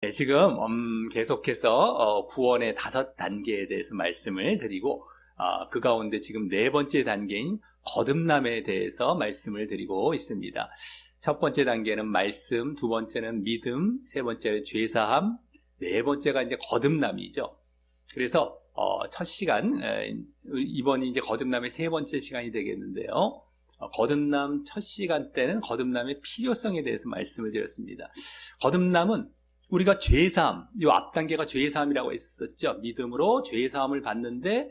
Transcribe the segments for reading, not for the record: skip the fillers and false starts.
네, 지금 계속해서 구원의 5단계에 대해서 말씀을 드리고 그 가운데 지금 4번째 단계인 거듭남에 대해서 말씀을 드리고 있습니다. 첫 번째 단계는 말씀, 두 번째는 믿음, 세 번째는 죄사함, 네 번째가 이제 거듭남이죠. 그래서 첫 시간, 이번이 이제 거듭남의 세 번째 시간이 되겠는데요. 거듭남 첫 시간 때는 거듭남의 필요성에 대해서 말씀을 드렸습니다. 거듭남은 우리가 죄사함, 이 앞단계가 죄사함이라고 했었죠. 믿음으로 죄사함을 받는데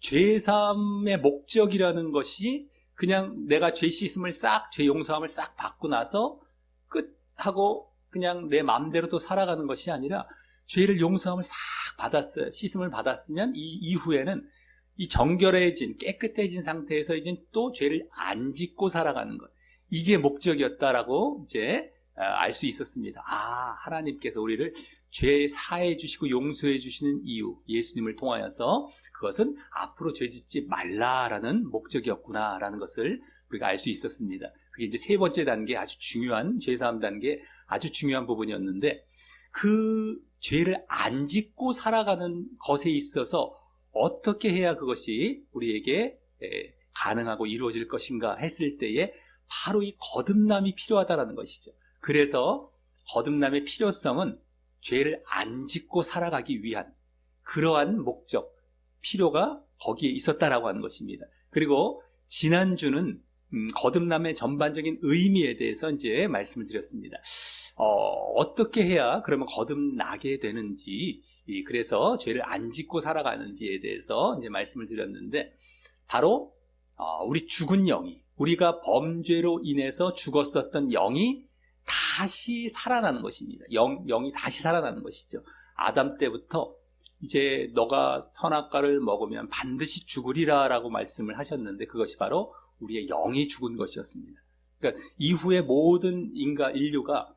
죄사함의 목적이라는 것이 그냥 내가 죄 씻음을 죄 용서함을 싹 받고 나서 끝하고 그냥 내 마음대로 또 살아가는 것이 아니라 죄를 용서함을 싹 받았어요. 씻음을 받았으면 이 이후에는 이 정결해진, 깨끗해진 상태에서 이제 또 죄를 안 짓고 살아가는 것. 이게 목적이었다라고 이제 알 수 있었습니다. 하나님께서 우리를 죄 사해 주시고 용서해 주시는 이유, 예수님을 통하여서 그것은 앞으로 죄 짓지 말라라는 목적이었구나라는 것을 우리가 알 수 있었습니다. 그게 이제 세 번째 단계 아주 중요한 죄사함 단계 아주 중요한 부분이었는데 그 죄를 안 짓고 살아가는 것에 있어서 어떻게 해야 그것이 우리에게 가능하고 이루어질 것인가 했을 때에 바로 이 거듭남이 필요하다는 것이죠. 그래서 거듭남의 필요성은 죄를 안 짓고 살아가기 위한 그러한 목적, 필요가 거기에 있었다라고 하는 것입니다. 그리고 지난주는 거듭남의 전반적인 의미에 대해서 이제 말씀을 드렸습니다. 어떻게 해야 그러면 거듭나게 되는지, 그래서 죄를 안 짓고 살아가는지에 대해서 이제 말씀을 드렸는데, 바로 우리 죽은 영이, 우리가 범죄로 인해서 죽었었던 영이 다시 살아나는 것입니다. 영이 다시 살아나는 것이죠. 아담 때부터 이제 너가 선악과를 먹으면 반드시 죽으리라 라고 말씀을 하셨는데 그것이 바로 우리의 영이 죽은 것이었습니다. 그러니까 이후에 모든 인류가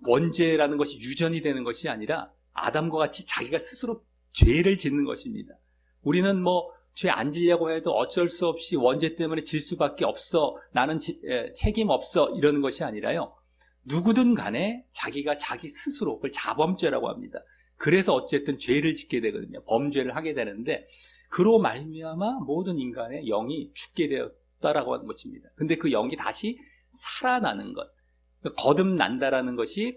원죄라는 것이 유전이 되는 것이 아니라 아담과 같이 자기가 스스로 죄를 짓는 것입니다. 우리는 죄 안 지려고 해도 어쩔 수 없이 원죄 때문에 질 수밖에 없어. 나는 책임 없어. 이러는 것이 아니라요. 누구든 간에 자기가 자기 스스로 그걸 자범죄라고 합니다. 그래서 어쨌든 죄를 짓게 되거든요. 범죄를 하게 되는데 그로 말미암아 모든 인간의 영이 죽게 되었다라고 하는 것입니다. 근데 그 영이 다시 살아나는 것. 거듭난다라는 것이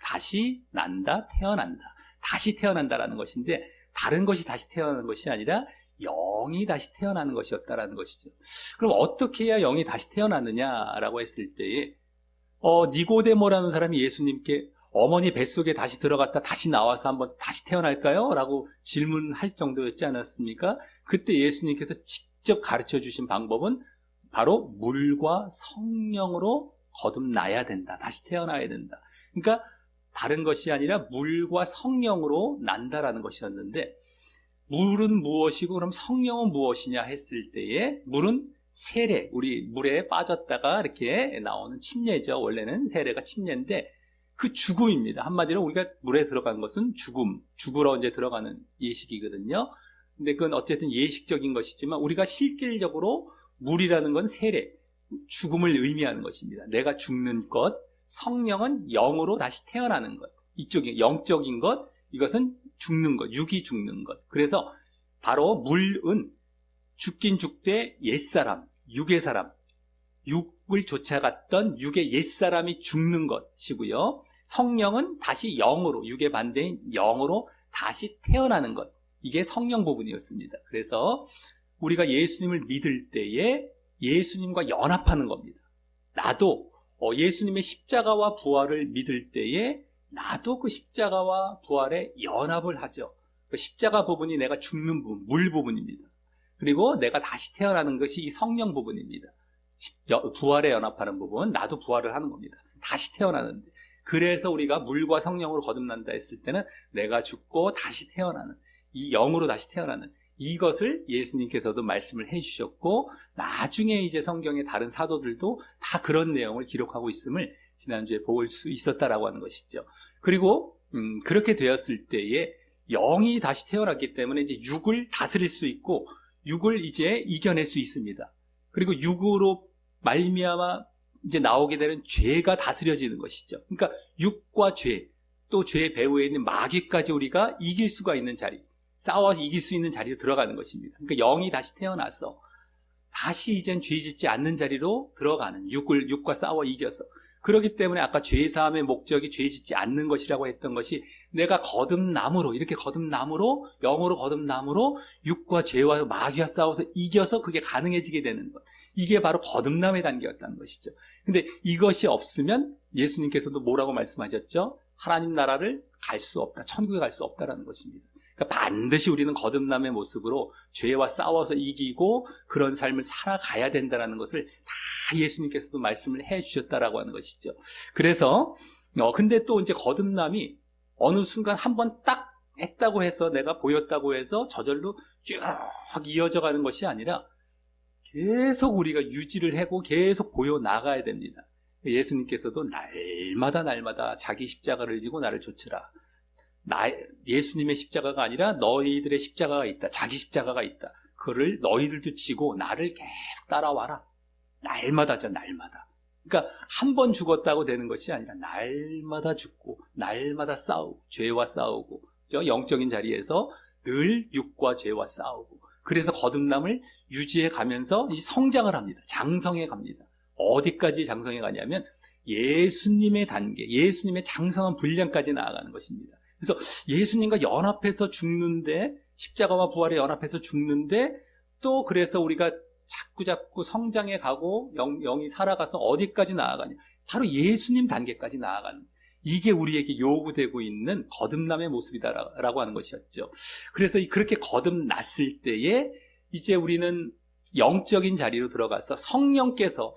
다시 난다, 태어난다. 다시 태어난다라는 것인데 다른 것이 다시 태어나는 것이 아니라 영이 다시 태어나는 것이었다라는 것이죠. 그럼 어떻게 해야 영이 다시 태어나느냐라고 했을 때에 니고데모라는 사람이 예수님께 어머니 뱃속에 다시 들어갔다 다시 나와서 한번 다시 태어날까요? 라고 질문할 정도였지 않았습니까? 그때 예수님께서 직접 가르쳐 주신 방법은 바로 물과 성령으로 거듭나야 된다. 다시 태어나야 된다. 그러니까 다른 것이 아니라 물과 성령으로 난다라는 것이었는데 물은 무엇이고 그럼 성령은 무엇이냐 했을 때에 물은 세례, 우리 물에 빠졌다가 이렇게 나오는 침례죠. 원래는 세례가 침례인데 그 죽음입니다. 한마디로 우리가 물에 들어간 것은 죽으러 이제 들어가는 예식이거든요. 근데 그건 어쨌든 예식적인 것이지만 우리가 실질적으로 물이라는 건 세례, 죽음을 의미하는 것입니다. 내가 죽는 것, 성령은 영으로 다시 태어나는 것. 이쪽이 영적인 것, 이것은 죽는 것, 육이 죽는 것. 그래서 바로 물은 죽긴 죽되 옛사람, 육의 사람, 육을 쫓아갔던 육의 옛사람이 죽는 것이고요. 성령은 다시 영으로, 육의 반대인 영으로 다시 태어나는 것. 이게 성령 부분이었습니다. 그래서 우리가 예수님을 믿을 때에 예수님과 연합하는 겁니다. 나도 예수님의 십자가와 부활을 믿을 때에 나도 그 십자가와 부활에 연합을 하죠. 그 십자가 부분이 내가 죽는 부분, 물 부분입니다. 그리고 내가 다시 태어나는 것이 이 성령 부분입니다. 부활에 연합하는 부분, 나도 부활을 하는 겁니다. 다시 태어나는데. 그래서 우리가 물과 성령으로 거듭난다 했을 때는 내가 죽고 다시 태어나는, 이 영으로 다시 태어나는 이것을 예수님께서도 말씀을 해주셨고 나중에 이제 성경의 다른 사도들도 다 그런 내용을 기록하고 있음을 지난주에 볼 수 있었다라고 하는 것이죠. 그리고 그렇게 되었을 때에 영이 다시 태어났기 때문에 이제 육을 다스릴 수 있고 육을 이제 이겨낼 수 있습니다. 그리고 육으로 말미암아 이제 나오게 되는 죄가 다스려지는 것이죠. 그러니까 육과 죄, 또 죄의 배후에 있는 마귀까지 우리가 이길 수가 있는 자리, 싸워서 이길 수 있는 자리로 들어가는 것입니다. 그러니까 영이 다시 태어나서 다시 이젠 죄 짓지 않는 자리로 들어가는, 육과 싸워 이겨서. 그렇기 때문에 아까 죄사함의 목적이 죄 짓지 않는 것이라고 했던 것이, 내가 거듭남으로, 이렇게 거듭남으로, 영으로 거듭남으로 육과 죄와 마귀와 싸워서 이겨서 그게 가능해지게 되는 것. 이게 바로 거듭남의 단계였다는 것이죠. 근데 이것이 없으면 예수님께서도 뭐라고 말씀하셨죠? 하나님 나라를 갈 수 없다, 천국에 갈 수 없다라는 것입니다. 그러니까 반드시 우리는 거듭남의 모습으로 죄와 싸워서 이기고 그런 삶을 살아가야 된다는 것을 다 예수님께서도 말씀을 해 주셨다라고 하는 것이죠. 그래서 근데 또 이제 거듭남이 어느 순간 한번 딱 했다고 해서, 내가 보였다고 해서 저절로 쭉 이어져 가는 것이 아니라 계속 우리가 유지를 하고 계속 보여 나가야 됩니다. 예수님께서도 날마다 자기 십자가를 지고 나를 좇으라. 예수님의 십자가가 아니라 너희들의 십자가가 있다. 자기 십자가가 있다. 그를 너희들도 지고 나를 계속 따라와라. 날마다죠, 날마다. 그러니까 한 번 죽었다고 되는 것이 아니라 날마다 죽고 날마다 싸우고 죄와 싸우고, 영적인 자리에서 늘 육과 죄와 싸우고, 그래서 거듭남을 유지해 가면서 성장을 합니다. 장성해 갑니다. 어디까지 장성해 가냐면 예수님의 단계, 예수님의 장성한 분량까지 나아가는 것입니다. 그래서 예수님과 연합해서 죽는데, 십자가와 부활에 연합해서 죽는데, 또 그래서 우리가 자꾸 성장해 가고 영이 살아가서 어디까지 나아가냐, 바로 예수님 단계까지 나아가는, 이게 우리에게 요구되고 있는 거듭남의 모습이다라고 하는 것이었죠. 그래서 그렇게 거듭났을 때에 이제 우리는 영적인 자리로 들어가서 성령께서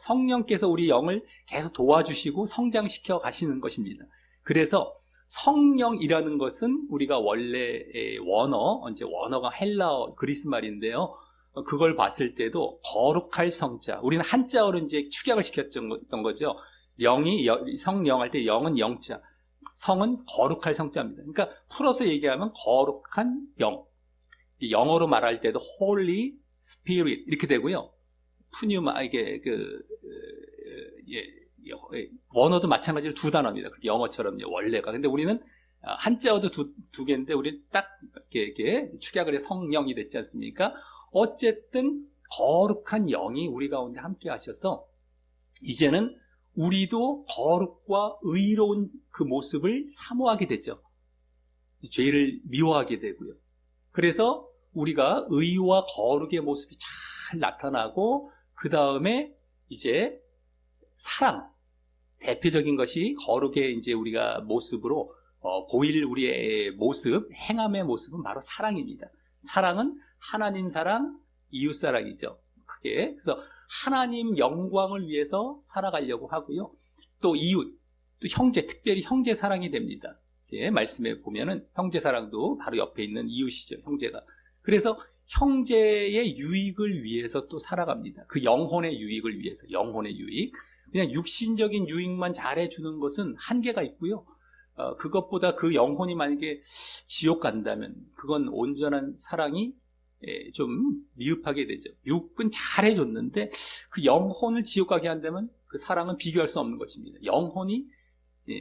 우리 영을 계속 도와주시고 성장시켜 가시는 것입니다. 그래서 성령이라는 것은 우리가 원래 원어가 헬라어, 그리스 말인데요. 그걸 봤을 때도 거룩할 성자, 우리는 한자어로 이제 축약을 시켰던 거죠. 성령 할 때 영은 영자, 성은 거룩할 성자입니다. 그러니까 풀어서 얘기하면 거룩한 영. 영어로 말할 때도 Holy Spirit 이렇게 되고요. 푸뉴마, 이게 원어도 마찬가지로 두 단어입니다. 영어처럼요, 원래가. 근데 우리는 한자어도 두 개인데 우리는 딱 이렇게 축약을 해 성령이 됐지 않습니까? 어쨌든 거룩한 영이 우리 가운데 함께 하셔서 이제는 우리도 거룩과 의로운 그 모습을 사모하게 되죠. 죄를 미워하게 되고요. 그래서 우리가 의와 거룩의 모습이 잘 나타나고, 그 다음에 이제 사랑, 대표적인 것이 거룩의 이제 우리가 모습으로 보일 우리의 모습, 행함의 모습은 바로 사랑입니다. 사랑은 하나님 사랑, 이웃 사랑이죠. 그게. 그래서 하나님 영광을 위해서 살아가려고 하고요. 또 이웃, 또 형제, 특별히 형제 사랑이 됩니다. 예, 말씀에 보면은 형제 사랑도 바로 옆에 있는 이웃이죠, 형제가. 그래서 형제의 유익을 위해서 또 살아갑니다. 그 영혼의 유익을 위해서, 영혼의 유익. 그냥 육신적인 유익만 잘해주는 것은 한계가 있고요. 그것보다 그 영혼이 만약에 지옥 간다면 그건 온전한 사랑이 좀 미흡하게 되죠. 육은 잘해줬는데 그 영혼을 지옥 가게 한다면 그 사랑은 비교할 수 없는 것입니다. 영혼이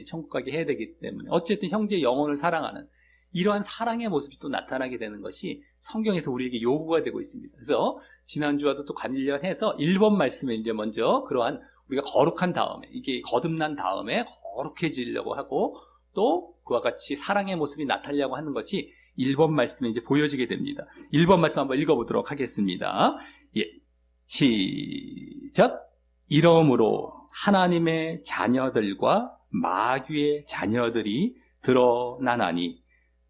천국 가게 해야 되기 때문에 어쨌든 형제의 영혼을 사랑하는 이러한 사랑의 모습이 또 나타나게 되는 것이 성경에서 우리에게 요구가 되고 있습니다. 그래서 지난주와도 또 관련해서 1번 말씀에 이제 먼저 그러한 우리가 거룩한 다음에, 이게 거듭난 다음에 거룩해지려고 하고 또 그와 같이 사랑의 모습이 나타나려고 하는 것이 1번 말씀에 이제 보여지게 됩니다. 1번 말씀 한번 읽어보도록 하겠습니다. 예, 시작. 이러므로 하나님의 자녀들과 마귀의 자녀들이 드러나나니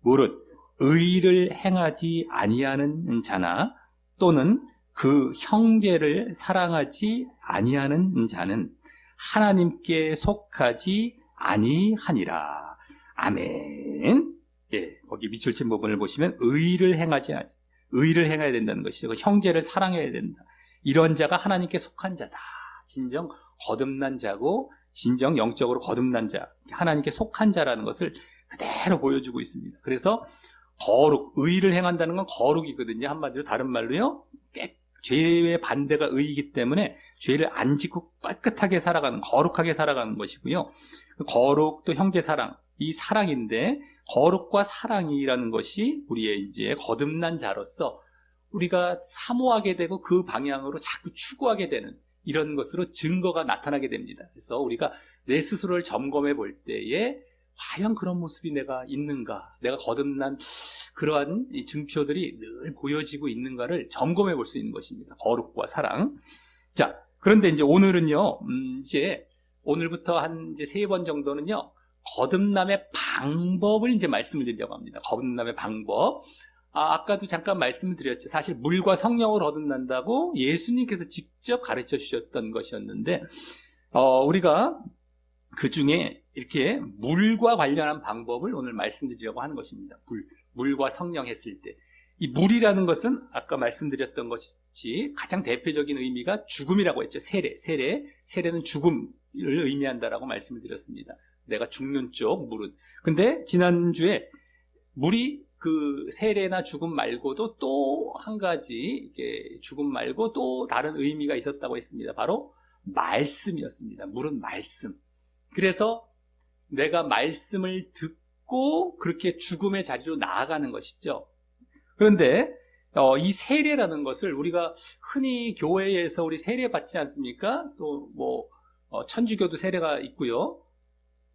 무릇 의를 행하지 아니하는 자나 또는 그 형제를 사랑하지 아니하는 자는 하나님께 속하지 아니하니라. 아멘. 예, 거기 밑줄 친 부분을 보시면 의를 행해야 된다는 것이죠. 그 형제를 사랑해야 된다. 이런 자가 하나님께 속한 자다. 진정 거듭난 자고 진정 영적으로 거듭난 자, 하나님께 속한 자라는 것을 그대로 보여주고 있습니다. 그래서 거룩, 의를 행한다는 건 거룩이거든요. 한마디로 다른 말로요, 죄의 반대가 의이기 때문에 죄를 안 짓고 깨끗하게 살아가는, 거룩하게 살아가는 것이고요. 거룩 또 형제 사랑, 이 사랑인데 거룩과 사랑이라는 것이 우리의 이제 거듭난 자로서 우리가 사모하게 되고 그 방향으로 자꾸 추구하게 되는 이런 것으로 증거가 나타나게 됩니다. 그래서 우리가 내 스스로를 점검해 볼 때에 과연 그런 모습이 내가 있는가, 내가 거듭난 그러한 이 증표들이 늘 보여지고 있는가를 점검해 볼 수 있는 것입니다. 거룩과 사랑. 자, 그런데 이제 오늘은요, 이제 오늘부터 한 이제 3번 정도는요, 거듭남의 방법을 이제 말씀을 드리려고 합니다. 거듭남의 방법. 아까도 잠깐 말씀을 드렸죠. 사실 물과 성령으로 거듭난다고 예수님께서 직접 가르쳐 주셨던 것이었는데, 우리가 그 중에 이렇게 물과 관련한 방법을 오늘 말씀드리려고 하는 것입니다. 물과 성령 했을 때. 이 물이라는 것은 아까 말씀드렸던 것이 가장 대표적인 의미가 죽음이라고 했죠. 세례는 죽음을 의미한다라고 말씀을 드렸습니다. 내가 죽는 쪽, 물은. 근데 지난주에 물이 그 세례나 죽음 말고도 또 한 가지, 이게 죽음 말고 또 다른 의미가 있었다고 했습니다. 바로 말씀이었습니다. 물은 말씀. 그래서 내가 말씀을 듣고 그렇게 죽음의 자리로 나아가는 것이죠. 그런데 이 세례라는 것을 우리가 흔히 교회에서 우리 세례 받지 않습니까? 또 뭐 천주교도 세례가 있고요.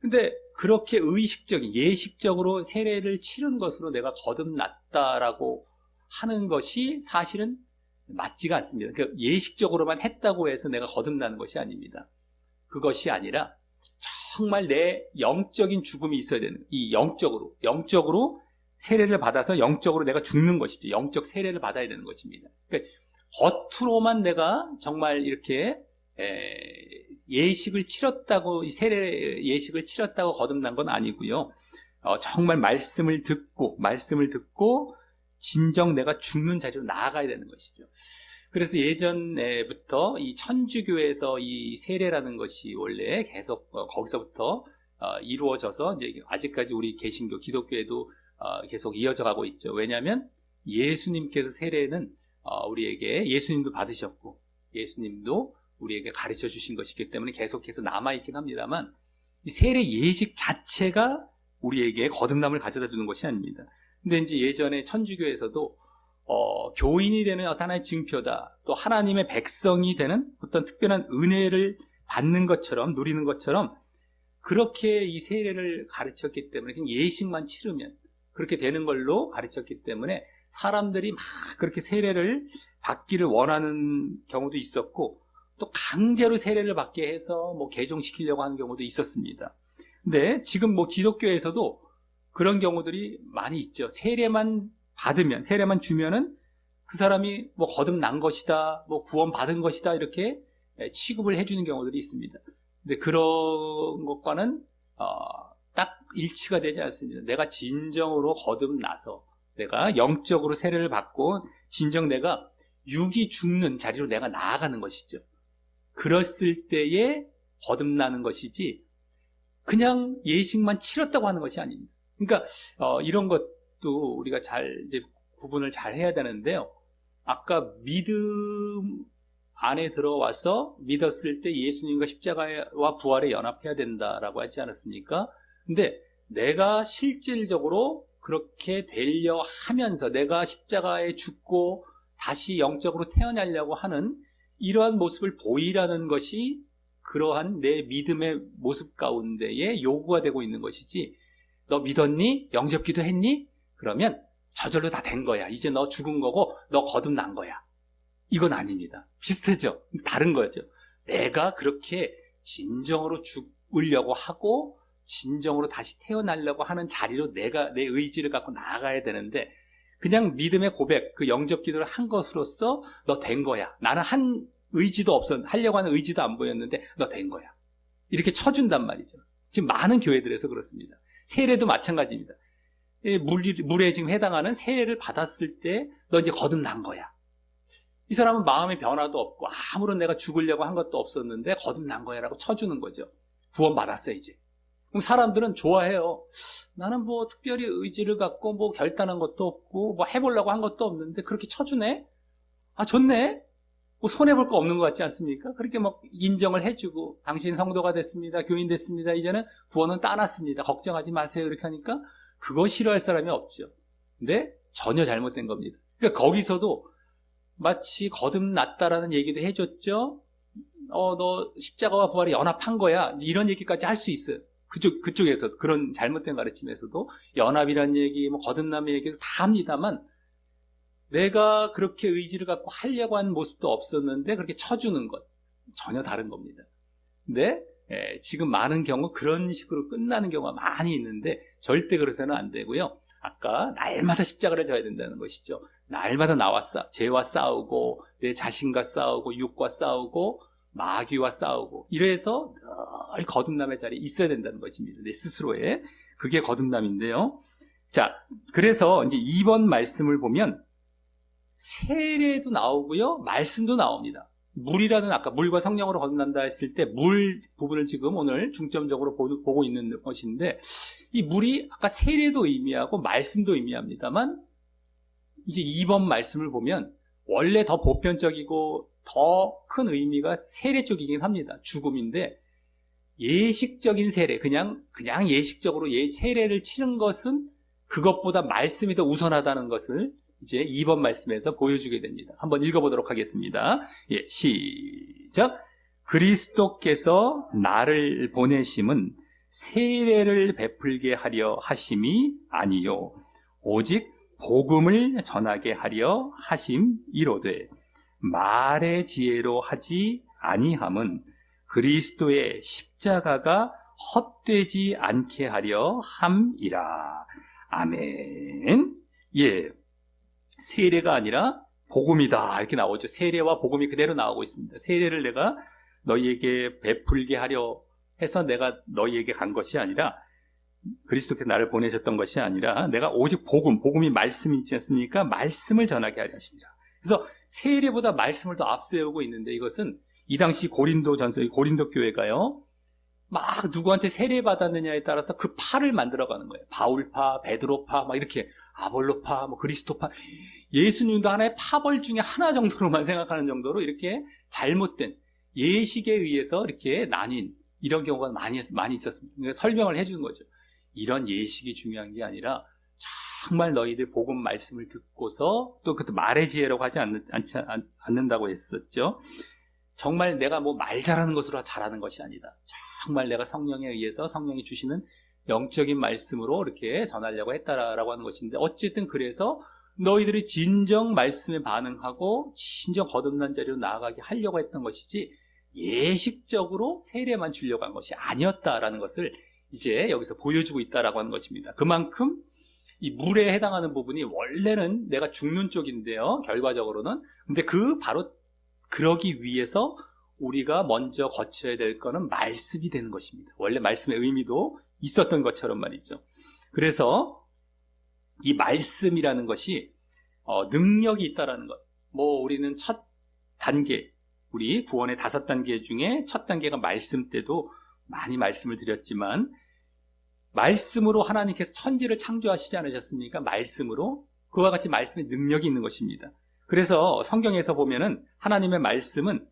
근데 그렇게 의식적인, 예식적으로 세례를 치른 것으로 내가 거듭났다라고 하는 것이 사실은 맞지가 않습니다. 그러니까 예식적으로만 했다고 해서 내가 거듭나는 것이 아닙니다. 그것이 아니라 정말 내 영적인 죽음이 있어야 되는, 이 영적으로 세례를 받아서 영적으로 내가 죽는 것이죠. 영적 세례를 받아야 되는 것입니다. 그러니까 겉으로만 내가 정말 이렇게 예식을 치렀다고, 이 세례 예식을 치렀다고 거듭난 건 아니고요. 정말 말씀을 듣고 진정 내가 죽는 자리로 나아가야 되는 것이죠. 그래서 예전부터 이 천주교에서 이 세례라는 것이 원래 계속 거기서부터 이루어져서 이제 아직까지 우리 개신교, 기독교에도 계속 이어져 가고 있죠. 왜냐하면 예수님께서 세례는 우리에게, 예수님도 받으셨고 예수님도 우리에게 가르쳐 주신 것이기 때문에 계속해서 남아있긴 합니다만, 이 세례 예식 자체가 우리에게 거듭남을 가져다 주는 것이 아닙니다. 근데 이제 예전에 천주교에서도 교인이 되는 하나의 증표다, 또 하나님의 백성이 되는 어떤 특별한 은혜를 받는 것처럼, 누리는 것처럼 그렇게 이 세례를 가르쳤기 때문에, 그냥 예식만 치르면 그렇게 되는 걸로 가르쳤기 때문에 사람들이 막 그렇게 세례를 받기를 원하는 경우도 있었고, 또 강제로 세례를 받게 해서 뭐 개종시키려고 하는 경우도 있었습니다. 근데 지금 뭐 기독교에서도 그런 경우들이 많이 있죠. 세례만 받으면, 세례만 주면은 그 사람이 뭐 거듭난 것이다, 뭐 구원받은 것이다, 이렇게 취급을 해주는 경우들이 있습니다. 근데 그런 것과는 딱 일치가 되지 않습니다. 내가 진정으로 거듭나서 내가 영적으로 세례를 받고 진정 내가 육이 죽는 자리로 내가 나아가는 것이죠. 그랬을 때에 거듭나는 것이지 그냥 예식만 치렀다고 하는 것이 아닙니다. 그러니까 이런 것도 우리가 잘 이제 구분을 잘 해야 되는데요. 아까 믿음 안에 들어와서 믿었을 때 예수님과 십자가와 부활에 연합해야 된다라고 하지 않았습니까? 근데 내가 실질적으로 그렇게 되려 하면서 내가 십자가에 죽고 다시 영적으로 태어나려고 하는 이러한 모습을 보이라는 것이 그러한 내 믿음의 모습 가운데에 요구가 되고 있는 것이지, 너 믿었니? 영접기도 했니? 그러면 저절로 다 된 거야. 이제 너 죽은 거고 너 거듭난 거야. 이건 아닙니다. 비슷하죠? 다른 거죠. 내가 그렇게 진정으로 죽으려고 하고 진정으로 다시 태어나려고 하는 자리로 내가 내 의지를 갖고 나아가야 되는데, 그냥 믿음의 고백, 그 영접 기도를 한 것으로서 너 된 거야. 나는 한 의지도 하려고 하는 의지도 안 보였는데 너 된 거야. 이렇게 쳐준단 말이죠. 지금 많은 교회들에서 그렇습니다. 세례도 마찬가지입니다. 물에 지금 해당하는 세례를 받았을 때 너 이제 거듭난 거야. 이 사람은 마음의 변화도 없고 아무런 내가 죽으려고 한 것도 없었는데 거듭난 거야 라고 쳐주는 거죠. 구원받았어 이제. 그럼 사람들은 좋아해요. 나는 뭐 특별히 의지를 갖고 뭐 결단한 것도 없고 뭐 해보려고 한 것도 없는데 그렇게 쳐주네? 아, 좋네? 뭐 손해볼 거 없는 것 같지 않습니까? 그렇게 막 인정을 해주고, 당신 성도가 됐습니다. 교인 됐습니다. 이제는 구원은 따놨습니다. 걱정하지 마세요. 이렇게 하니까 그거 싫어할 사람이 없죠. 근데 전혀 잘못된 겁니다. 그러니까 거기서도 마치 거듭났다라는 얘기도 해줬죠. 너 십자가와 부활이 연합한 거야. 이런 얘기까지 할 수 있어요. 그쪽에서 그런 잘못된 가르침에서도 연합이라는 얘기, 뭐 거듭남의 얘기를 다 합니다만, 내가 그렇게 의지를 갖고 하려고 하는 모습도 없었는데 그렇게 쳐주는 것 전혀 다른 겁니다. 근데 지금 많은 경우 그런 식으로 끝나는 경우가 많이 있는데 절대 그래서는 안 되고요. 아까 날마다 십자가를 져야 된다는 것이죠. 날마다 나와 죄와 싸우고 내 자신과 싸우고 육과 싸우고 마귀와 싸우고 이래서 늘 거듭남의 자리에 있어야 된다는 것입니다. 내 스스로의. 그게 거듭남인데요. 자, 그래서 이제 2번 말씀을 보면 세례도 나오고요, 말씀도 나옵니다. 물이라는, 아까 물과 성령으로 거듭난다 했을 때 물 부분을 지금 오늘 중점적으로 보고 있는 것인데, 이 물이 아까 세례도 의미하고 말씀도 의미합니다만, 이제 2번 말씀을 보면 원래 더 보편적이고 더 큰 의미가 세례 쪽이긴 합니다. 죽음인데 예식적인 세례, 그냥 예식적으로 세례를 치는 것은 그것보다 말씀이 더 우선하다는 것을 이제 2번 말씀에서 보여주게 됩니다. 한번 읽어보도록 하겠습니다. 시작. 그리스도께서 나를 보내심은 세례를 베풀게 하려 하심이 아니요 오직 복음을 전하게 하려 하심이로되 말의 지혜로 하지 아니함은 그리스도의 십자가가 헛되지 않게 하려 함이라. 아멘. 예. 세례가 아니라 복음이다 이렇게 나오죠. 세례와 복음이 그대로 나오고 있습니다. 세례를 내가 너희에게 베풀게 하려 해서 내가 너희에게 간 것이 아니라, 그리스도께서 나를 보내셨던 것이 아니라 내가 오직 복음이 말씀이 있지 않습니까? 말씀을 전하게 하려 하십니다. 그래서 세례보다 말씀을 더 앞세우고 있는데, 이것은 이 당시 고린도전서의 고린도 교회가요, 막 누구한테 세례 받았느냐에 따라서 그 파를 만들어가는 거예요. 바울파, 베드로파, 막 이렇게 아볼로파, 뭐 그리스도파, 예수님도 하나의 파벌 중에 하나 정도로만 생각하는 정도로 이렇게 잘못된 예식에 의해서 이렇게 나뉜 이런 경우가 많이 있었습니다. 그러니까 설명을 해주는 거죠. 이런 예식이 중요한 게 아니라 정말 너희들 복음 말씀을 듣고서, 또 그것도 말의 지혜라고 하지 않는다고 했었죠. 정말 내가 뭐 말 잘하는 것으로 잘하는 것이 아니다. 정말 내가 성령에 의해서 성령이 주시는 영적인 말씀으로 이렇게 전하려고 했다라고 하는 것인데, 어쨌든 그래서 너희들이 진정 말씀에 반응하고 진정 거듭난 자리로 나아가게 하려고 했던 것이지 예식적으로 세례만 주려고 한 것이 아니었다라는 것을 이제 여기서 보여주고 있다라고 하는 것입니다. 그만큼 이 물에 해당하는 부분이 원래는 내가 죽는 쪽인데요, 결과적으로는. 근데 바로 그러기 위해서 우리가 먼저 거쳐야 될 거는 말씀이 되는 것입니다. 원래 말씀의 의미도 있었던 것처럼 말이죠. 그래서 이 말씀이라는 것이 능력이 있다라는 것. 뭐 우리는 첫 단계, 우리 구원의 5단계 중에 첫 단계가 말씀 때도 많이 말씀을 드렸지만, 말씀으로 하나님께서 천지를 창조하시지 않으셨습니까? 말씀으로. 그와 같이 말씀의 능력이 있는 것입니다. 그래서 성경에서 보면은 하나님의 말씀은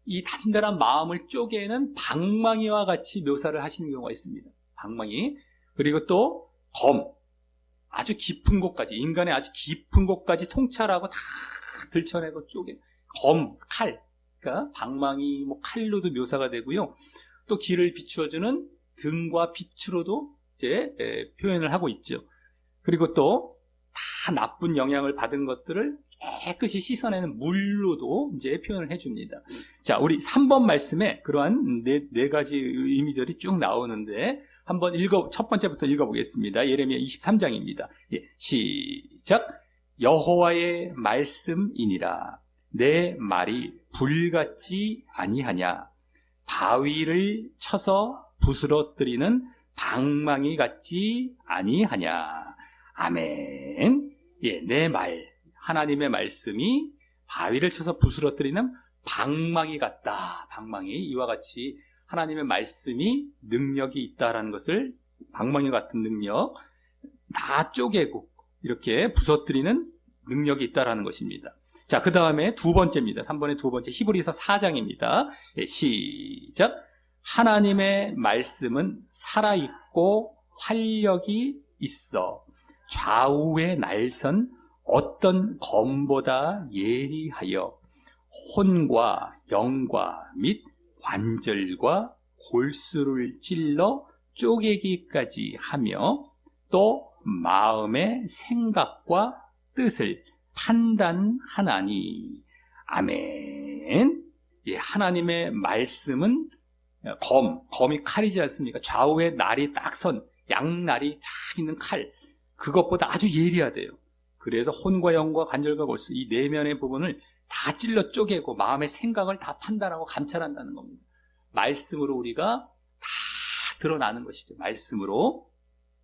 이 단단한 마음을 쪼개는 방망이와 같이 묘사를 하시는 경우가 있습니다. 방망이. 그리고 또 아주 깊은 곳까지, 인간의 아주 깊은 곳까지 통찰하고 다 들춰내고 칼. 그러니까 방망이, 칼로도 묘사가 되고요. 또 길을 비추어주는 등과 빛으로도 이제 표현을 하고 있죠. 그리고 또 다 나쁜 영향을 받은 것들을 깨끗이 씻어내는 물로도 이제 표현을 해줍니다. 자, 우리 3번 말씀에 그러한 네 가지 의미들이 쭉 나오는데, 한번 첫 번째부터 읽어보겠습니다. 예레미야 23장입니다. 시작. 여호와의 말씀이니라. 내 말이 불같지 아니하냐. 바위를 쳐서 부스러뜨리는 방망이 같지 아니하냐. 아멘. 내 말, 하나님의 말씀이 바위를 쳐서 부스러뜨리는 방망이 같다. 방망이, 이와 같이 하나님의 말씀이 능력이 있다라는 것을, 방망이 같은 능력, 다 쪼개고 이렇게 부서뜨리는 능력이 있다라는 것입니다. 자, 그 다음에 두 번째입니다. 3번의 두 번째, 히브리서 4장입니다. 시작. 하나님의 말씀은 살아있고 활력이 있어 좌우의 날선 어떤 검보다 예리하여 혼과 영과 및 관절과 골수를 찔러 쪼개기까지 하며 또 마음의 생각과 뜻을 판단하나니. 아멘. 예, 하나님의 말씀은 검이 칼이지 않습니까? 좌우에 날이 딱 선, 양날이 쫙 있는 칼, 그것보다 아주 예리하대요. 그래서 혼과 영과 관절과 골수, 이 내면의 부분을 다 찔러 쪼개고 마음의 생각을 다 판단하고 감찰한다는 겁니다. 말씀으로 우리가 다 드러나는 것이죠. 말씀으로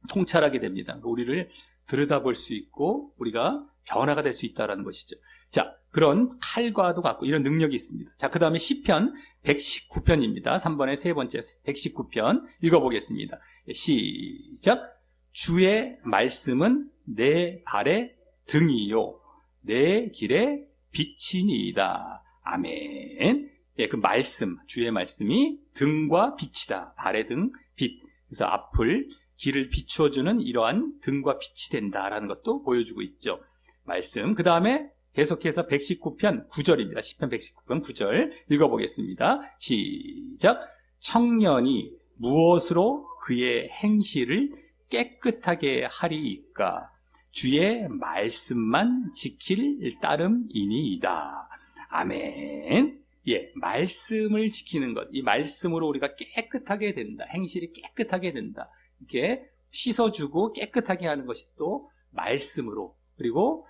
통찰하게 됩니다. 우리를 들여다볼 수 있고 우리가 변화가 될 수 있다는 것이죠. 자, 그런 칼과도 같고 이런 능력이 있습니다. 자, 그 다음에 시편 119편입니다. 3번의 세 번째 119편 읽어보겠습니다. 시작. 주의 말씀은 내 발의 등이요 내 길의 빛이니이다. 아멘. 예, 그 말씀, 주의 말씀이 등과 빛이다. 발의 등, 빛. 그래서 앞을, 길을 비추어주는 이러한 등과 빛이 된다라는 것도 보여주고 있죠. 말씀. 그 다음에 계속해서 119편 9절입니다. 시편 119편 9절 읽어보겠습니다. 시작. 청년이 무엇으로 그의 행실을 깨끗하게 하리이까? 주의 말씀만 지킬 따름이니이다. 아멘. 예, 말씀을 지키는 것, 이 말씀으로 우리가 깨끗하게 된다. 행실이 깨끗하게 된다. 이렇게 씻어주고 깨끗하게 하는 것이 또 말씀으로, 그리고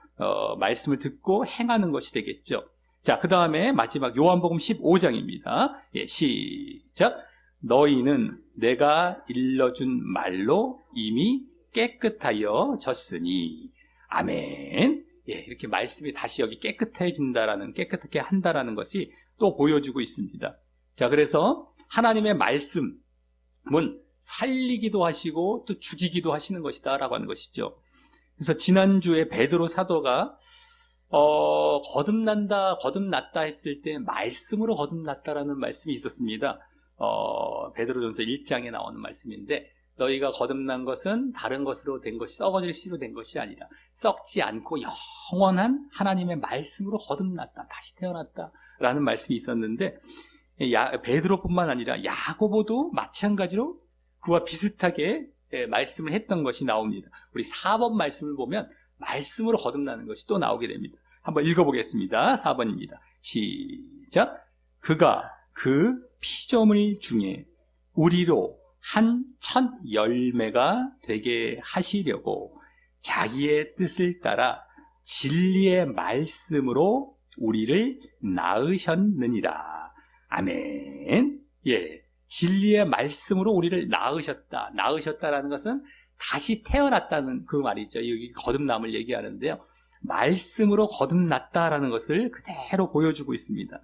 말씀을 듣고 행하는 것이 되겠죠. 자, 그 다음에 마지막 요한복음 15장입니다. 예, 시작. 너희는 내가 일러준 말로 이미 깨끗하여 졌으니. 아멘. 예, 이렇게 말씀이 다시 여기 깨끗해진다라는, 깨끗하게 한다라는 것이 또 보여주고 있습니다. 자, 그래서 하나님의 말씀은 살리기도 하시고 또 죽이기도 하시는 것이다라고 하는 것이죠. 그래서 지난주에 베드로 사도가 거듭났다 했을 때 말씀으로 거듭났다라는 말씀이 있었습니다. 베드로전서 1장에 나오는 말씀인데, 너희가 거듭난 것은 다른 것으로 된 것이, 썩어질 씨로 된 것이 아니라 썩지 않고 영원한 하나님의 말씀으로 거듭났다, 다시 태어났다라는 말씀이 있었는데, 베드로뿐만 아니라 야고보도 마찬가지로 그와 비슷하게 말씀을 했던 것이 나옵니다. 우리 4번 말씀을 보면 말씀으로 거듭나는 것이 또 나오게 됩니다. 한번 읽어보겠습니다. 4번입니다. 시작. 그가 그 피조물 중에 우리로 한 첫 열매가 되게 하시려고 자기의 뜻을 따라 진리의 말씀으로 우리를 낳으셨느니라. 아멘. 예, 진리의 말씀으로 우리를 낳으셨다라는 것은 다시 태어났다는 그 말이죠. 여기 거듭남을 얘기하는데요. 말씀으로 거듭났다라는 것을 그대로 보여주고 있습니다.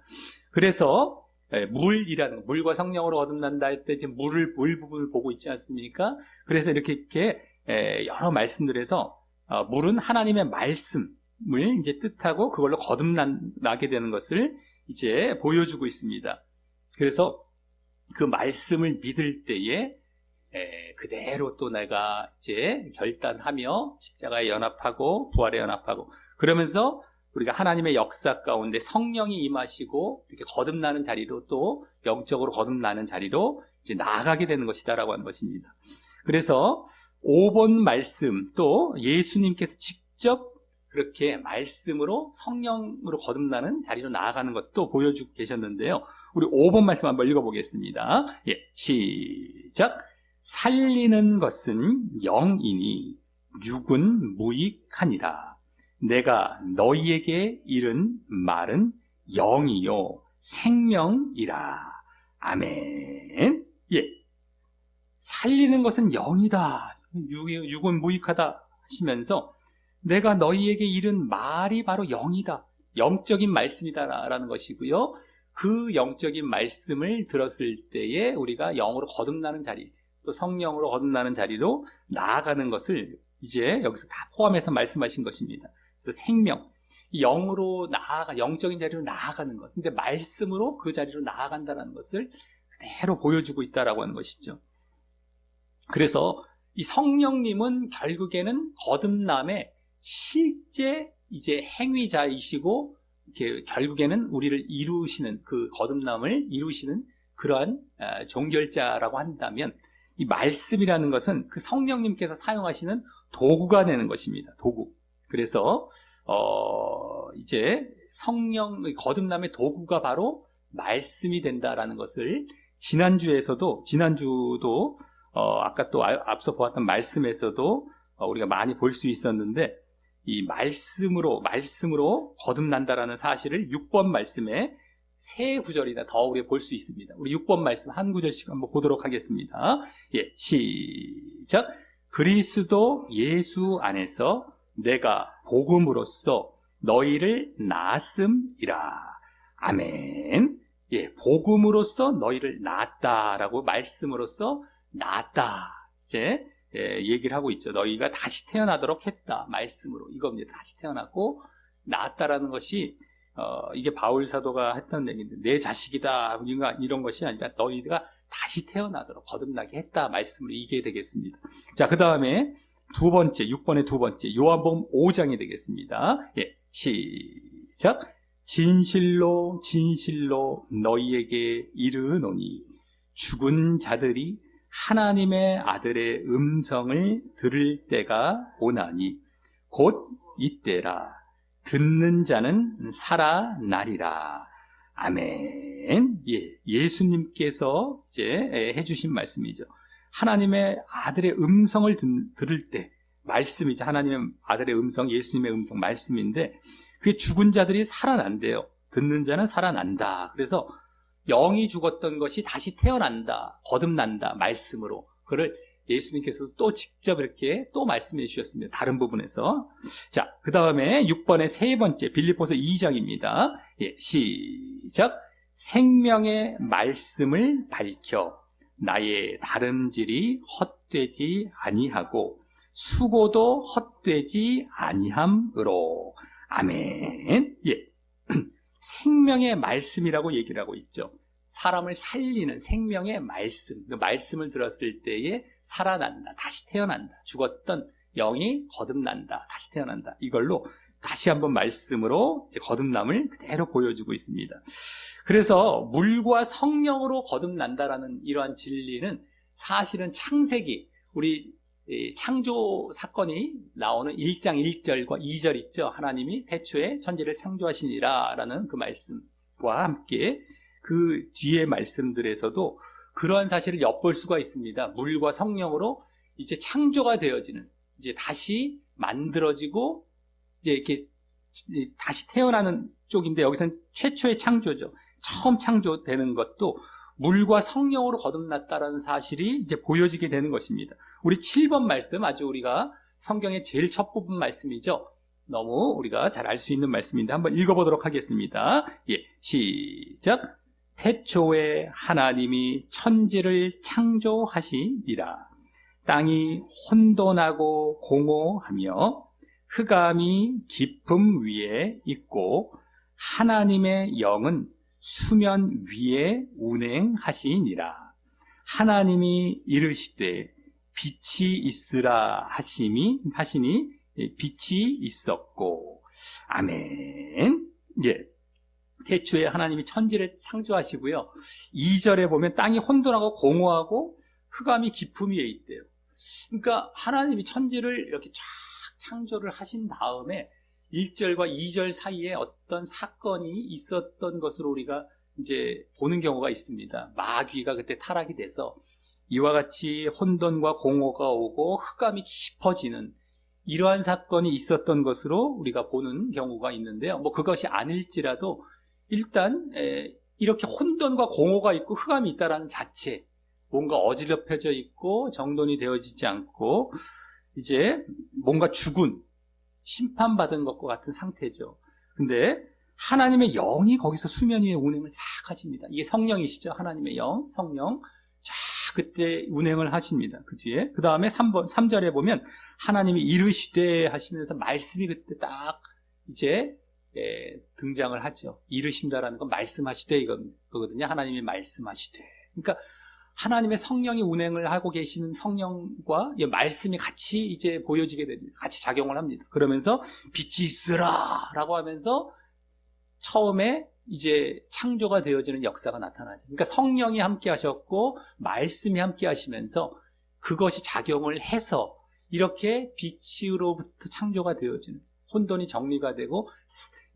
그래서 물과 성령으로 거듭난다 할 때 지금 물 부분을 보고 있지 않습니까? 그래서 이렇게 여러 말씀들에서 물은 하나님의 말씀을 이제 뜻하고 그걸로 거듭나게 되는 것을 이제 보여주고 있습니다. 그래서 그 말씀을 믿을 때에 그대로 또 내가 이제 결단하며 십자가에 연합하고 부활에 연합하고, 그러면서 우리가 하나님의 역사 가운데 성령이 임하시고 이렇게 거듭나는 자리로, 또 영적으로 거듭나는 자리로 이제 나아가게 되는 것이다라고 하는 것입니다. 그래서 5번 말씀, 또 예수님께서 직접 그렇게 말씀으로 성령으로 거듭나는 자리로 나아가는 것도 보여주고 계셨는데요. 우리 5번 말씀 한번 읽어보겠습니다. 예, 시작. 살리는 것은 영이니 육은 무익하니라. 내가 너희에게 이른 말은 영이요 생명이라. 아멘. 예, 살리는 것은 영이다, 육은 무익하다 하시면서 내가 너희에게 이른 말이 바로 영이다, 영적인 말씀이다라는 것이고요. 그 영적인 말씀을 들었을 때에 우리가 영으로 거듭나는 자리, 또 성령으로 거듭나는 자리로 나아가는 것을 이제 여기서 다 포함해서 말씀하신 것입니다. 그래서 생명, 영으로 영적인 자리로 나아가는 것. 근데 말씀으로 그 자리로 나아간다는 것을 그대로 보여주고 있다라고 하는 것이죠. 그래서 이 성령님은 결국에는 거듭남의 실제 이제 행위자이시고, 이렇게 결국에는 우리를 이루시는, 그 거듭남을 이루시는 그러한 종결자라고 한다면, 이 말씀이라는 것은 그 성령님께서 사용하시는 도구가 되는 것입니다. 도구. 그래서 이제 거듭남의 도구가 바로 말씀이 된다라는 것을 지난주도 아까 또 앞서 보았던 말씀에서도 우리가 많이 볼 수 있었는데, 이 말씀으로 거듭난다라는 사실을 6번 말씀에 세 구절이나 더 우리가 볼 수 있습니다. 우리 6번 말씀 한 구절씩 한번 보도록 하겠습니다. 예, 시작. 그리스도 예수 안에서 내가 복음으로써 너희를 낳았음이라. 아멘. 예, 복음으로써 너희를 낳았다라고, 말씀으로써 낳았다. 이제 얘기를 하고 있죠. 너희가 다시 태어나도록 했다. 말씀으로. 이거 이제 다시 태어나고 낳았다라는 것이 이게 바울 사도가 했던 얘기인데, 내 자식이다 이런 것이 아니라 너희가 다시 태어나도록 거듭나게 했다. 말씀으로 이게 되겠습니다. 자, 그 다음에 6번의 두 번째 요한복음 5장이 되겠습니다. 예, 시작. 진실로 너희에게 이르노니 죽은 자들이 하나님의 아들의 음성을 들을 때가 오나니 곧 이때라. 듣는 자는 살아나리라. 아멘. 예, 예수님께서 이제 해주신 말씀이죠. 하나님의 아들의 음성을 들을 때, 말씀이죠. 하나님의 아들의 음성, 예수님의 음성, 말씀인데, 그게 죽은 자들이 살아난대요. 듣는 자는 살아난다. 그래서 영이 죽었던 것이 다시 태어난다, 거듭난다, 말씀으로. 그걸 예수님께서도 또 직접 이렇게 또 말씀해 주셨습니다. 다른 부분에서. 자, 그 다음에 6번의 세 번째, 빌립보서 2장입니다. 예, 시작. 생명의 말씀을 밝혀 나의 다름질이 헛되지 아니하고 수고도 헛되지 아니함으로. 아멘. 예. 생명의 말씀이라고 얘기를 하고 있죠. 사람을 살리는 생명의 말씀, 그 말씀을 들었을 때에 살아난다, 다시 태어난다, 죽었던 영이 거듭난다, 다시 태어난다. 이걸로 다시 한번 말씀으로 이제 거듭남을 그대로 보여주고 있습니다. 그래서 물과 성령으로 거듭난다라는 이러한 진리는 사실은 창세기, 우리 창조 사건이 나오는 1장 1절과 2절 있죠. 하나님이 태초에 천지를 창조하시니라 라는 그 말씀과 함께 그 뒤의 말씀들에서도 그러한 사실을 엿볼 수가 있습니다. 물과 성령으로 이제 창조가 되어지는, 이제 다시 만들어지고 이제 이렇게 다시 태어나는 쪽인데, 여기서는 최초의 창조죠. 처음 창조되는 것도 물과 성령으로 거듭났다라는 사실이 이제 보여지게 되는 것입니다. 우리 7번 말씀, 아주 우리가 성경의 제일 첫 부분 말씀이죠. 너무 우리가 잘 알 수 있는 말씀인데 한번 읽어보도록 하겠습니다. 예, 시작. 태초에 하나님이 천지를 창조하시니라. 땅이 혼돈하고 공허하며 흑암이 깊음 위에 있고 하나님의 영은 수면 위에 운행하시니라. 하나님이 이르시되 빛이 있으라 하시니 빛이 있었고. 아멘. 예. 태초에 하나님이 천지를 창조하시고요. 2절에 보면 땅이 혼돈하고 공허하고 흑암이 깊음 위에 있대요. 그러니까 하나님이 천지를 이렇게 쫙 창조를 하신 다음에 1절과 2절 사이에 어떤 사건이 있었던 것으로 우리가 이제 보는 경우가 있습니다. 마귀가 그때 타락이 돼서 이와 같이 혼돈과 공허가 오고 흑암이 깊어지는 이러한 사건이 있었던 것으로 우리가 보는 경우가 있는데요. 뭐 그것이 아닐지라도 일단 이렇게 혼돈과 공허가 있고 흑암이 있다라는 자체, 뭔가 어지럽혀져 있고 정돈이 되어지지 않고 이제 뭔가 죽은, 심판받은 것과 같은 상태죠. 근데 하나님의 영이 거기서 수면 위에 운행을 싹 하십니다. 이게 성령이시죠. 하나님의 영, 성령. 자, 그때 운행을 하십니다. 그 뒤에. 그 다음에 3절에 보면 하나님이 이르시되 하시면서 말씀이 그때 딱 이제 등장을 하죠. 이르신다라는 건 말씀하시되 이거거든요. 하나님이 말씀하시되. 그러니까 하나님의 성령이 운행을 하고 계시는 성령과 이 말씀이 같이 이제 보여지게 됩니다. 같이 작용을 합니다. 그러면서 빛이 있으라 라고 하면서 처음에 이제 창조가 되어지는 역사가 나타나죠. 그러니까 성령이 함께 하셨고 말씀이 함께 하시면서 그것이 작용을 해서 이렇게 빛으로부터 창조가 되어지는, 혼돈이 정리가 되고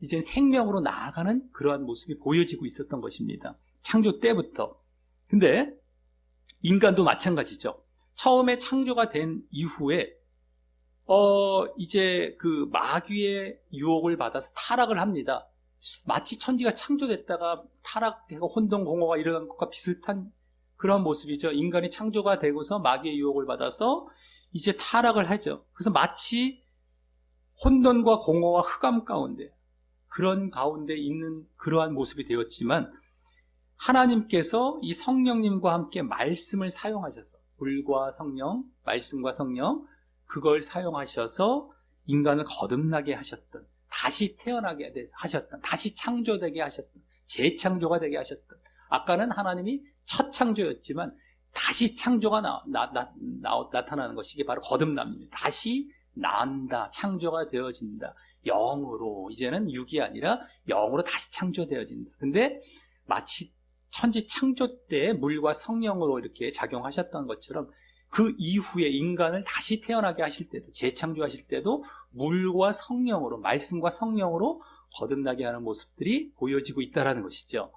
이제 생명으로 나아가는 그러한 모습이 보여지고 있었던 것입니다. 창조 때부터. 근데 인간도 마찬가지죠. 처음에 창조가 된 이후에 이제 그 마귀의 유혹을 받아서 타락을 합니다. 마치 천지가 창조됐다가 타락되고 혼돈공허가 일어난 것과 비슷한 그런 모습이죠. 인간이 창조가 되고서 마귀의 유혹을 받아서 이제 타락을 하죠. 그래서 마치 혼돈과 공허와 흑암 가운데, 그런 가운데 있는 그러한 모습이 되었지만 하나님께서 이 성령님과 함께 말씀을 사용하셔서, 물과 성령, 말씀과 성령, 그걸 사용하셔서 인간을 거듭나게 하셨던, 다시 태어나게 하셨던, 다시 창조되게 하셨던, 재창조가 되게 하셨던. 아까는 하나님이 첫 창조였지만 다시 창조가 나타나는 것이 이게 바로 거듭남입니다. 다시 난다, 창조가 되어진다. 영으로, 이제는 육이 아니라 영으로 다시 창조되어진다. 근데 마치 천지 창조 때 물과 성령으로 이렇게 작용하셨던 것처럼 그 이후에 인간을 다시 태어나게 하실 때도, 재창조하실 때도 물과 성령으로, 말씀과 성령으로 거듭나게 하는 모습들이 보여지고 있다는 것이죠.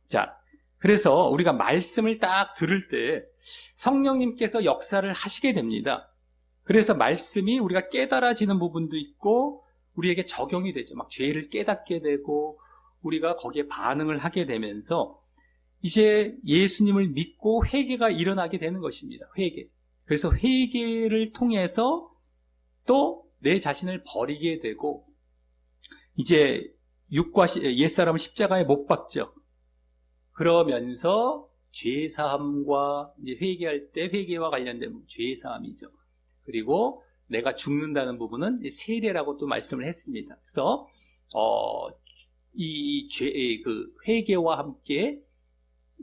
자, 그래서 우리가 말씀을 딱 들을 때 성령님께서 역사를 하시게 됩니다. 그래서 말씀이 우리가 깨달아지는 부분도 있고 우리에게 적용이 되죠. 막 죄를 깨닫게 되고 우리가 거기에 반응을 하게 되면서 이제 예수님을 믿고 회개가 일어나게 되는 것입니다. 회개. 그래서 회개를 통해서 또 내 자신을 버리게 되고 이제 옛사람을 십자가에 못 박죠. 그러면서 죄사함과 이제 회개할 때 회개와 관련된 죄사함이죠. 그리고 내가 죽는다는 부분은 세례라고 또 말씀을 했습니다. 그래서 그 회개와 함께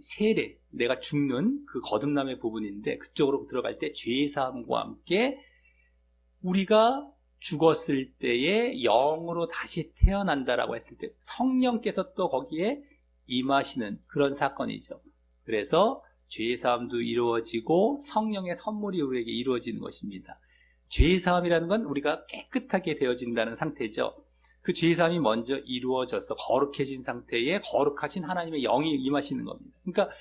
세례, 내가 죽는 그 거듭남의 부분인데 그쪽으로 들어갈 때 죄사함과 함께 우리가 죽었을 때에 영으로 다시 태어난다라고 했을 때 성령께서 또 거기에 임하시는 그런 사건이죠. 그래서 죄사함도 이루어지고 성령의 선물이 우리에게 이루어지는 것입니다. 죄사함이라는 건 우리가 깨끗하게 되어진다는 상태죠. 그 죄사함이 먼저 이루어져서 거룩해진 상태에 거룩하신 하나님의 영이 임하시는 겁니다. 그러니까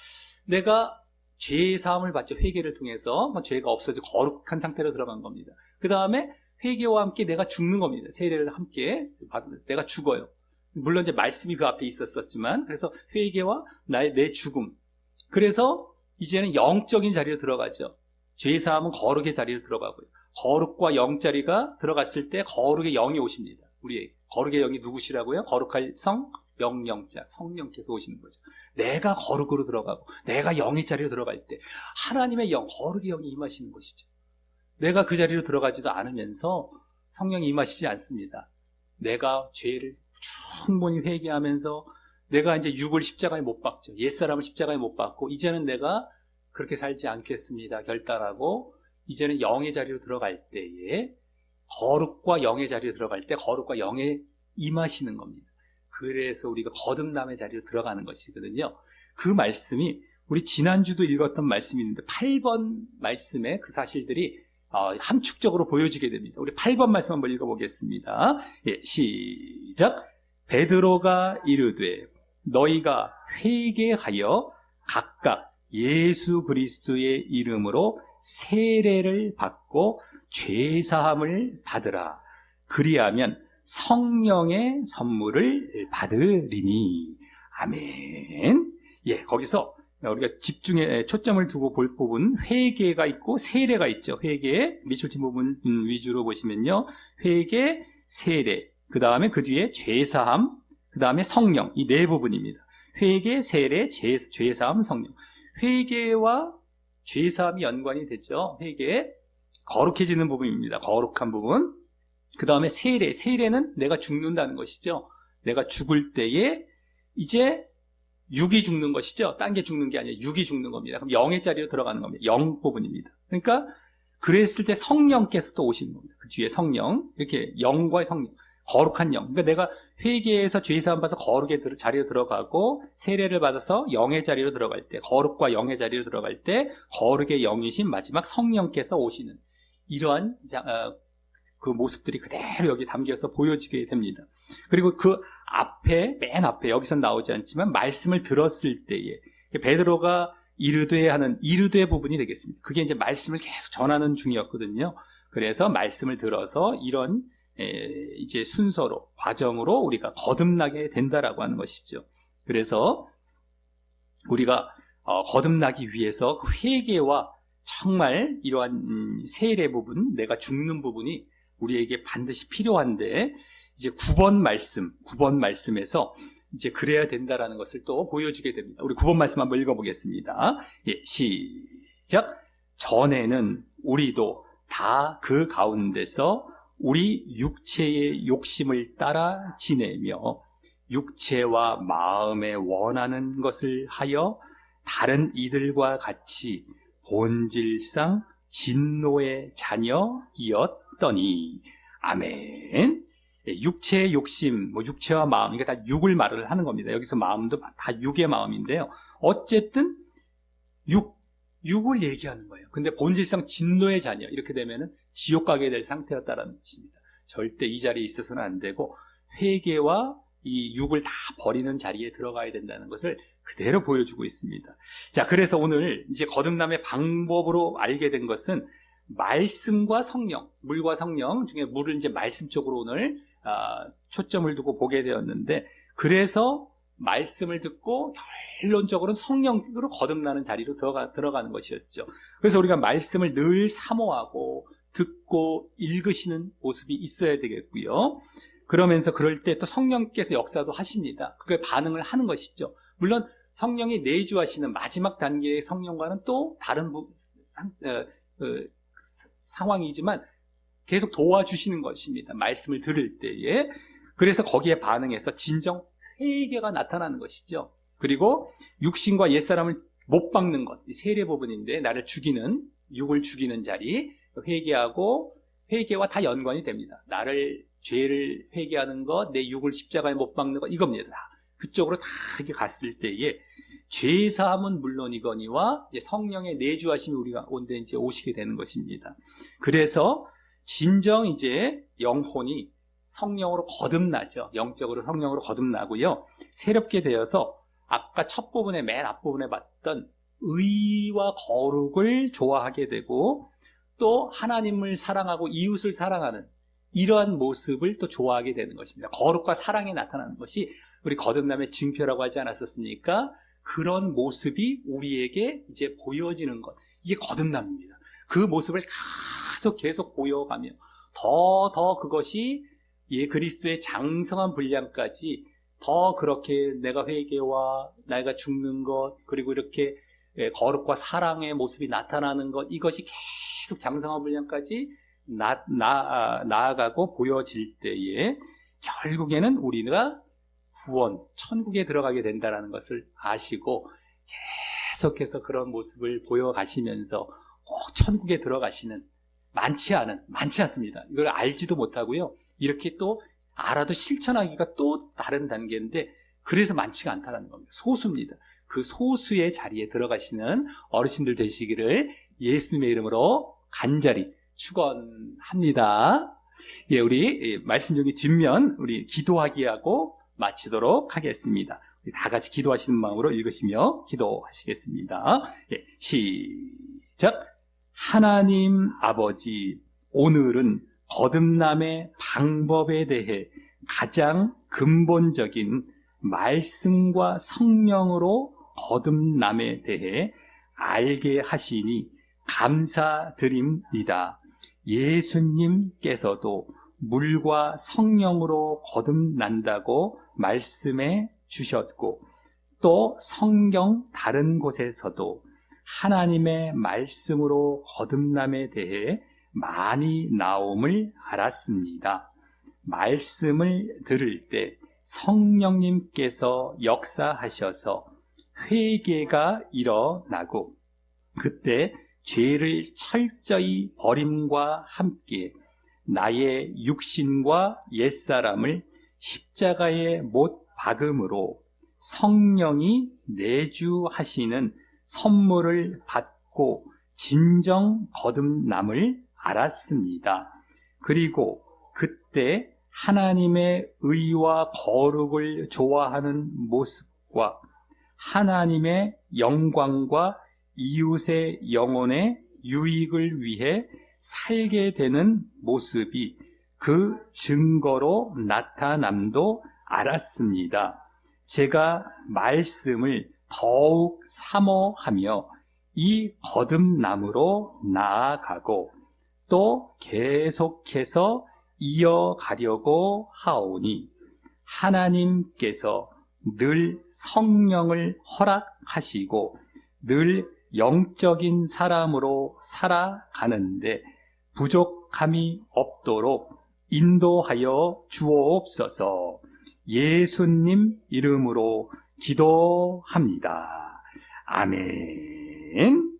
내가 죄사함을 받죠. 회개를 통해서 죄가 없어져 거룩한 상태로 들어간 겁니다. 그 다음에 회개와 함께 내가 죽는 겁니다. 세례를 함께 받으면 내가 죽어요. 물론 이제 말씀이 그 앞에 있었지만, 그래서 회개와 내 죽음. 그래서 이제는 영적인 자리로 들어가죠. 죄사함은 거룩의 자리로 들어가고요. 거룩과 영 자리가 들어갔을 때 거룩의 영이 오십니다. 우리의 거룩의 영이 누구시라고요? 거룩할 성, 영자, 성령께서 오시는 거죠. 내가 거룩으로 들어가고 내가 영의 자리로 들어갈 때 하나님의 영, 거룩의 영이 임하시는 것이죠. 내가 그 자리로 들어가지도 않으면서 성령이 임하시지 않습니다. 내가 죄를 충분히 회개하면서 내가 이제 육을 십자가에 못 박죠. 옛사람을 십자가에 못 박고 이제는 내가 그렇게 살지 않겠습니다. 결단하고 이제는 영의 자리로 들어갈 때에 거룩과 영의 자리로 들어갈 때 거룩과 영에 임하시는 겁니다. 그래서 우리가 거듭남의 자리로 들어가는 것이거든요. 그 말씀이 우리 지난주도 읽었던 말씀이 있는데 8번 말씀에 그 사실들이 함축적으로 보여지게 됩니다. 우리 8번 말씀 한번 읽어보겠습니다. 예, 시작. 베드로가 이르되 너희가 회개하여 각각 예수 그리스도의 이름으로 세례를 받고 죄사함을 받으라. 그리하면 성령의 선물을 받으리니. 아멘. 예, 거기서 우리가 초점을 두고 볼 부분, 회개가 있고 세례가 있죠. 회개, 미술팀 부분 위주로 보시면요. 회개, 세례, 그 다음에 그 뒤에 죄사함, 그 다음에 성령, 이 네 부분입니다. 회개, 세례, 죄사함, 성령. 회개와 죄사함이 연관이 되죠. 회개, 거룩해지는 부분입니다. 거룩한 부분. 그 다음에 세례, 세례는 내가 죽는다는 것이죠. 내가 죽을 때에 이제 육이 죽는 것이죠. 딴 게 죽는 게 아니라 육이 죽는 겁니다. 그럼 영의 자리로 들어가는 겁니다. 영 부분입니다. 그러니까 그랬을 때 성령께서 또 오시는 겁니다. 그 뒤에 성령, 이렇게 영과의 성령, 거룩한 영. 그러니까 내가 회개해서 죄사함 받아서 거룩의 자리로 들어가고 세례를 받아서 영의 자리로 들어갈 때, 거룩과 영의 자리로 들어갈 때 거룩의 영이신 마지막 성령께서 오시는 이러한 그 모습들이 그대로 여기 담겨서 보여지게 됩니다. 그리고 그 앞에, 맨 앞에, 여기서 나오지 않지만 말씀을 들었을 때에 베드로가 이르되 하는 이르되 부분이 되겠습니다. 그게 이제 말씀을 계속 전하는 중이었거든요. 그래서 말씀을 들어서 이런 이제 순서로, 과정으로 우리가 거듭나게 된다라고 하는 것이죠. 그래서 우리가 거듭나기 위해서 그 회개와 정말 이러한 세례 부분, 내가 죽는 부분이 우리에게 반드시 필요한데, 이제 9번 말씀에서 이제 그래야 된다라는 것을 또 보여주게 됩니다. 우리 9번 말씀 한번 읽어보겠습니다. 예, 시작. 전에는 우리도 다 그 가운데서 우리 육체의 욕심을 따라 지내며 육체와 마음에 원하는 것을 하여 다른 이들과 같이 본질상 진노의 자녀이었더니. 아멘. 육체의 욕심, 육체와 마음, 이게 다 육을 말을 하는 겁니다. 여기서 마음도 다 육의 마음인데요. 어쨌든 육을 얘기하는 거예요. 근데 본질상 진노의 자녀, 이렇게 되면은 지옥 가게 될 상태였다라는 뜻입니다. 절대 이 자리에 있어서는 안 되고 회개와 이 육을 다 버리는 자리에 들어가야 된다는 것을 그대로 보여주고 있습니다. 자, 그래서 오늘 이제 거듭남의 방법으로 알게 된 것은 말씀과 성령, 물과 성령 중에 물을 이제 말씀 쪽으로 오늘 초점을 두고 보게 되었는데, 그래서 말씀을 듣고 결론적으로는 성령으로 거듭나는 자리로 들어가는 것이었죠. 그래서 우리가 말씀을 늘 사모하고 듣고 읽으시는 모습이 있어야 되겠고요. 그러면서 그럴 때 또 성령께서 역사도 하십니다. 그게 반응을 하는 것이죠. 물론 성령이 내주하시는 마지막 단계의 성령과는 또 다른 상황이지만 계속 도와주시는 것입니다. 말씀을 들을 때에. 그래서 거기에 반응해서 진정 회개가 나타나는 것이죠. 그리고 육신과 옛사람을 못 박는 것, 세례 부분인데 나를 죽이는, 육을 죽이는 자리, 회개와 다 연관이 됩니다. 나를, 죄를 회개하는 것, 내 육을 십자가에 못 박는 것, 이겁니다. 그쪽으로 다 이렇게 갔을 때에 죄사함은 물론이거니와 성령의 내주하심이 우리가 온데 이제 오시게 되는 것입니다. 그래서 진정 이제 영혼이 성령으로 거듭나죠. 영적으로 성령으로 거듭나고요. 새롭게 되어서 아까 첫 부분에, 맨 앞부분에 봤던 의와 거룩을 좋아하게 되고 또 하나님을 사랑하고 이웃을 사랑하는 이러한 모습을 또 좋아하게 되는 것입니다. 거룩과 사랑이 나타나는 것이 우리 거듭남의 징표라고 하지 않았었습니까? 그런 모습이 우리에게 이제 보여지는 것, 이게 거듭남입니다. 그 모습을 계속 보여가며 더 그것이 그리스도의 장성한 분량까지 더 그렇게 내가 회개와 내가 죽는 것, 그리고 이렇게 거룩과 사랑의 모습이 나타나는 것, 이것이 계속 장성한 분량까지 나아가고 보여질 때에 결국에는 우리가 구원, 천국에 들어가게 된다는 것을 아시고 계속해서 그런 모습을 보여가시면서 꼭 천국에 들어가시는, 많지 않습니다. 이걸 알지도 못하고요. 이렇게 또 알아도 실천하기가 또 다른 단계인데, 그래서 많지가 않다는 겁니다. 소수입니다. 그 소수의 자리에 들어가시는 어르신들 되시기를 예수님의 이름으로 간절히 축원합니다. 예, 우리 말씀 중에 뒷면 우리 기도하기 하고 마치도록 하겠습니다. 우리 다 같이 기도하시는 마음으로 읽으시며 기도하시겠습니다. 예, 시작. 하나님 아버지, 오늘은 거듭남의 방법에 대해 가장 근본적인 말씀과 성령으로 거듭남에 대해 알게 하시니 감사드립니다. 예수님께서도 물과 성령으로 거듭난다고 말씀해 주셨고, 또 성경 다른 곳에서도 하나님의 말씀으로 거듭남에 대해 많이 나옴을 알았습니다. 말씀을 들을 때 성령님께서 역사하셔서 회개가 일어나고 그때 죄를 철저히 버림과 함께 나의 육신과 옛사람을 십자가에 못 박음으로 성령이 내주하시는 선물을 받고 진정 거듭남을 알았습니다. 그리고 그때 하나님의 의와 거룩을 좋아하는 모습과 하나님의 영광과 이웃의 영혼의 유익을 위해 살게 되는 모습이 그 증거로 나타남도 알았습니다. 제가 말씀을 더욱 사모하며 이 거듭남으로 나아가고 또 계속해서 이어가려고 하오니 하나님께서 늘 성령을 허락하시고 늘 영적인 사람으로 살아가는데 부족함이 없도록 인도하여 주옵소서. 예수님 이름으로 기도합니다. 아멘.